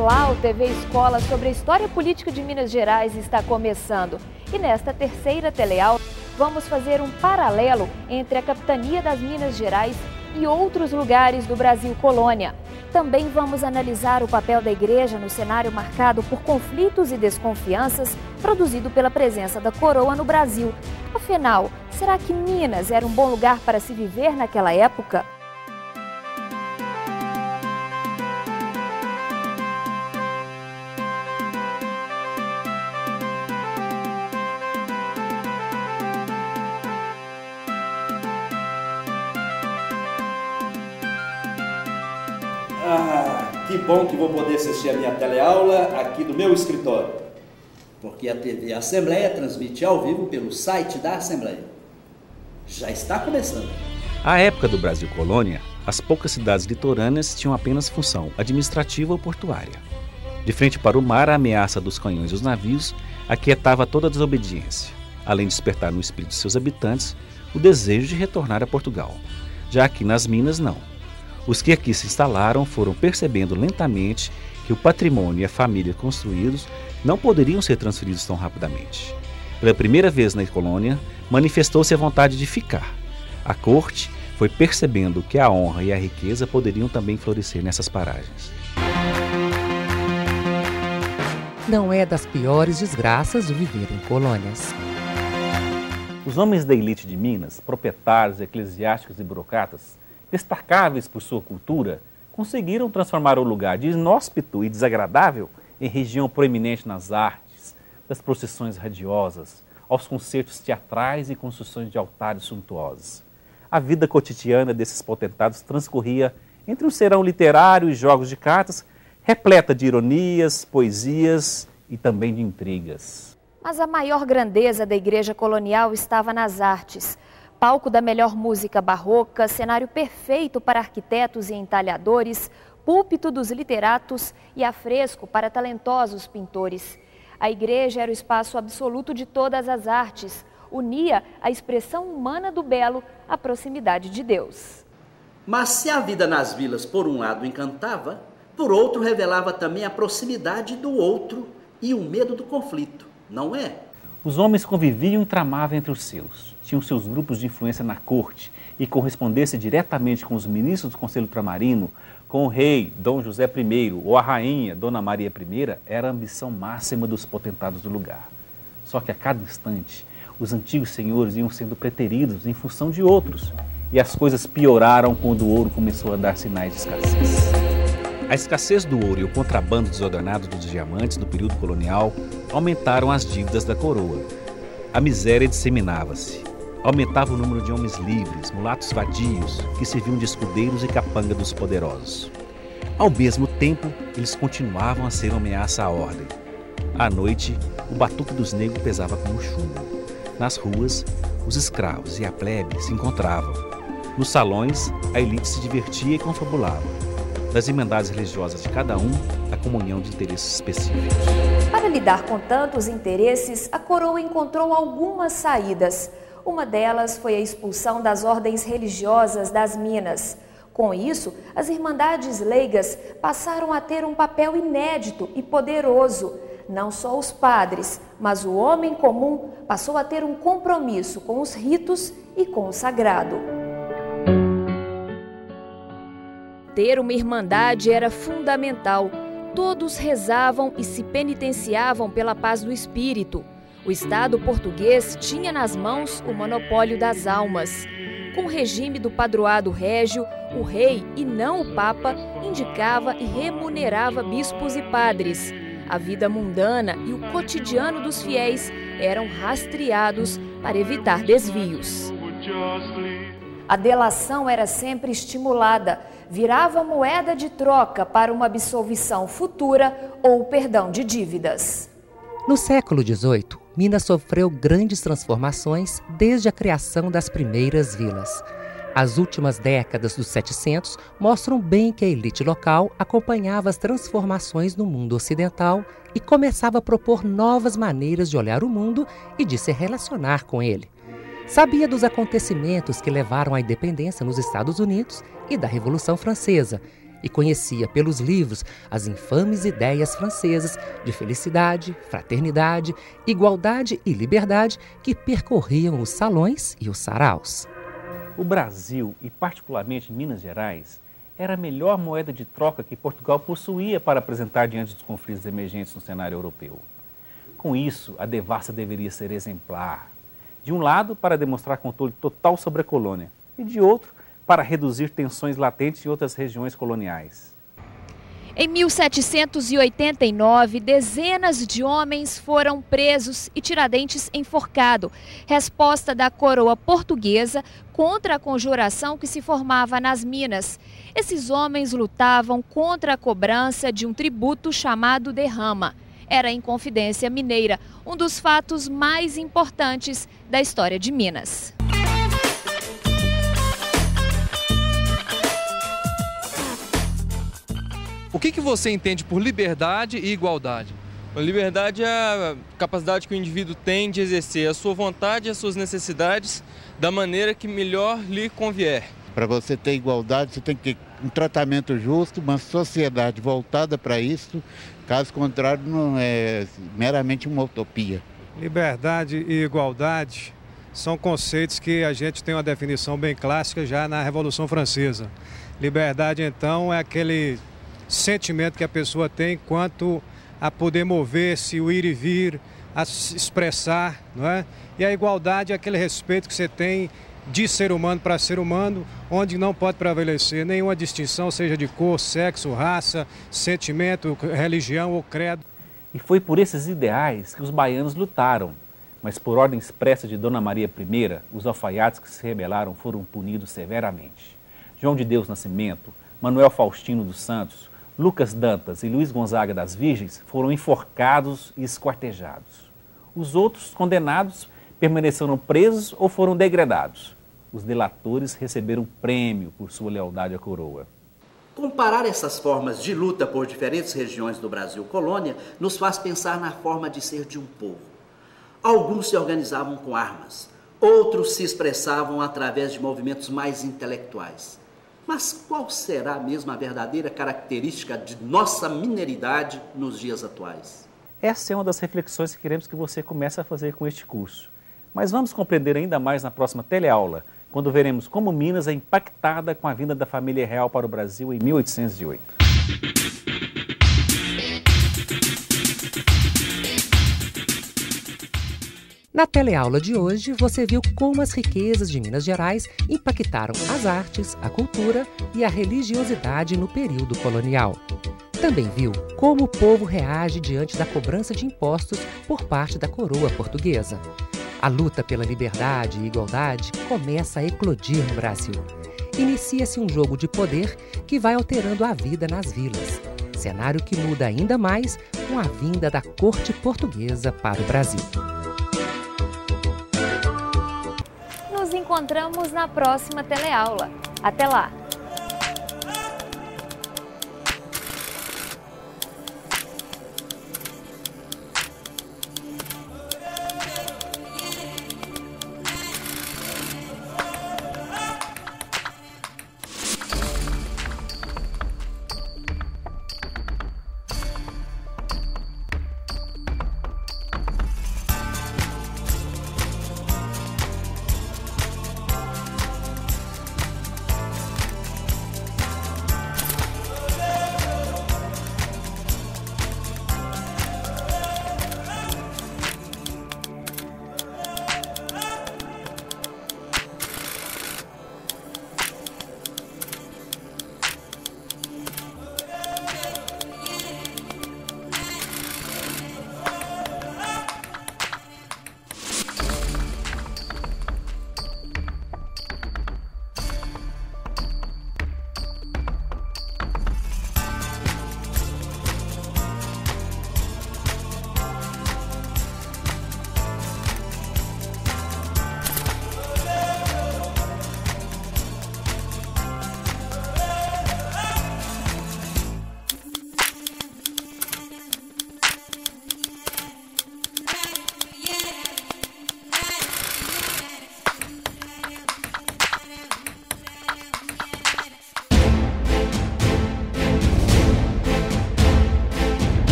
Olá, o TV Escola sobre a história política de Minas Gerais está começando. E nesta terceira teleaula, vamos fazer um paralelo entre a capitania das Minas Gerais e outros lugares do Brasil colônia. Também vamos analisar o papel da igreja no cenário marcado por conflitos e desconfianças produzido pela presença da coroa no Brasil. Afinal, será que Minas era um bom lugar para se viver naquela época? Que bom que vou poder assistir a minha teleaula aqui do meu escritório. Porque a TV Assembleia transmite ao vivo pelo site da Assembleia. Já está começando. À época do Brasil colônia, as poucas cidades litorâneas tinham apenas função administrativa ou portuária. De frente para o mar, a ameaça dos canhões dos navios aquietava toda a desobediência, além de despertar no espírito de seus habitantes o desejo de retornar a Portugal. Já aqui nas Minas, não. Os que aqui se instalaram foram percebendo lentamente que o patrimônio e a família construídos não poderiam ser transferidos tão rapidamente. Pela primeira vez na colônia, manifestou-se a vontade de ficar. A corte foi percebendo que a honra e a riqueza poderiam também florescer nessas paragens. Não é das piores desgraças de viver em colônias. Os homens da elite de Minas, proprietários, eclesiásticos e burocratas, destacáveis por sua cultura, conseguiram transformar o lugar de inóspito e desagradável em região proeminente nas artes, das procissões radiosas, aos concertos teatrais e construções de altares suntuosos. A vida cotidiana desses potentados transcorria entre um serão literário e jogos de cartas, repleta de ironias, poesias e também de intrigas. Mas a maior grandeza da igreja colonial estava nas artes. Palco da melhor música barroca, cenário perfeito para arquitetos e entalhadores, púlpito dos literatos e afresco para talentosos pintores. A igreja era o espaço absoluto de todas as artes, unia a expressão humana do belo à proximidade de Deus. Mas se a vida nas vilas, por um lado, encantava, por outro, revelava também a proximidade do outro e o medo do conflito, não é? Os homens conviviam e tramavam entre os seus. Tinham seus grupos de influência na corte e correspondesse diretamente com os ministros do Conselho Ultramarino, com o rei Dom José I ou a rainha Dona Maria I, era a ambição máxima dos potentados do lugar. Só que a cada instante, os antigos senhores iam sendo preteridos em função de outros, e as coisas pioraram quando o ouro começou a dar sinais de escassez. A escassez do ouro e o contrabando desordenado dos diamantes no período colonial aumentaram as dívidas da coroa. A miséria disseminava-se. Aumentava o número de homens livres, mulatos vadios, que serviam de escudeiros e capanga dos poderosos. Ao mesmo tempo, eles continuavam a ser uma ameaça à ordem. À noite, o batuque dos negros pesava como chumbo. Nas ruas, os escravos e a plebe se encontravam. Nos salões, a elite se divertia e confabulava. Das irmandades religiosas de cada um, a comunhão de interesses específicos. Para lidar com tantos interesses, a coroa encontrou algumas saídas. Uma delas foi a expulsão das ordens religiosas das Minas. Com isso, as irmandades leigas passaram a ter um papel inédito e poderoso. Não só os padres, mas o homem comum passou a ter um compromisso com os ritos e com o sagrado. Ter uma irmandade era fundamental. Todos rezavam e se penitenciavam pela paz do espírito. O Estado português tinha nas mãos o monopólio das almas. Com o regime do padroado régio, o rei, e não o papa, indicava e remunerava bispos e padres. A vida mundana e o cotidiano dos fiéis eram rastreados para evitar desvios. A delação era sempre estimulada, virava moeda de troca para uma absolvição futura ou perdão de dívidas. No século XVIII, Minas sofreu grandes transformações desde a criação das primeiras vilas. As últimas décadas dos 700 mostram bem que a elite local acompanhava as transformações no mundo ocidental e começava a propor novas maneiras de olhar o mundo e de se relacionar com ele. Sabia dos acontecimentos que levaram à independência nos Estados Unidos e da Revolução Francesa e conhecia pelos livros as infames ideias francesas de felicidade, fraternidade, igualdade e liberdade que percorriam os salões e os saraus. O Brasil, e particularmente Minas Gerais, era a melhor moeda de troca que Portugal possuía para apresentar diante dos conflitos emergentes no cenário europeu. Com isso, a devassa deveria ser exemplar. De um lado, para demonstrar controle total sobre a colônia, e de outro, para reduzir tensões latentes em outras regiões coloniais. Em 1789, dezenas de homens foram presos e Tiradentes enforcado, resposta da coroa portuguesa contra a conjuração que se formava nas Minas. Esses homens lutavam contra a cobrança de um tributo chamado derrama. Era a Inconfidência Mineira, um dos fatos mais importantes da história de Minas. O que você entende por liberdade e igualdade? A liberdade é a capacidade que o indivíduo tem de exercer a sua vontade e as suas necessidades da maneira que melhor lhe convier. Para você ter igualdade, você tem que ter um tratamento justo, uma sociedade voltada para isso. Caso contrário, não é meramente uma utopia. Liberdade e igualdade são conceitos que a gente tem uma definição bem clássica já na Revolução Francesa. Liberdade, então, é aquele sentimento que a pessoa tem quanto a poder mover-se, o ir e vir, a se expressar, não é? E a igualdade é aquele respeito que você tem de ser humano para ser humano, onde não pode prevalecer nenhuma distinção, seja de cor, sexo, raça, sentimento, religião ou credo. E foi por esses ideais que os baianos lutaram, mas por ordem expressa de Dona Maria I, os alfaiates que se rebelaram foram punidos severamente. João de Deus Nascimento, Manuel Faustino dos Santos, Lucas Dantas e Luiz Gonzaga das Virgens foram enforcados e esquartejados. Os outros condenados permaneceram presos ou foram degredados. Os delatores receberam prêmio por sua lealdade à coroa. Comparar essas formas de luta por diferentes regiões do Brasil colônia nos faz pensar na forma de ser de um povo. Alguns se organizavam com armas, outros se expressavam através de movimentos mais intelectuais. Mas qual será mesmo a verdadeira característica de nossa mineridade nos dias atuais? Essa é uma das reflexões que queremos que você comece a fazer com este curso. Mas vamos compreender ainda mais na próxima teleaula, quando veremos como Minas é impactada com a vinda da família real para o Brasil em 1808. Na teleaula de hoje, você viu como as riquezas de Minas Gerais impactaram as artes, a cultura e a religiosidade no período colonial. Também viu como o povo reage diante da cobrança de impostos por parte da coroa portuguesa. A luta pela liberdade e igualdade começa a eclodir no Brasil. Inicia-se um jogo de poder que vai alterando a vida nas vilas. Cenário que muda ainda mais com a vinda da corte portuguesa para o Brasil. Nos encontramos na próxima teleaula. Até lá!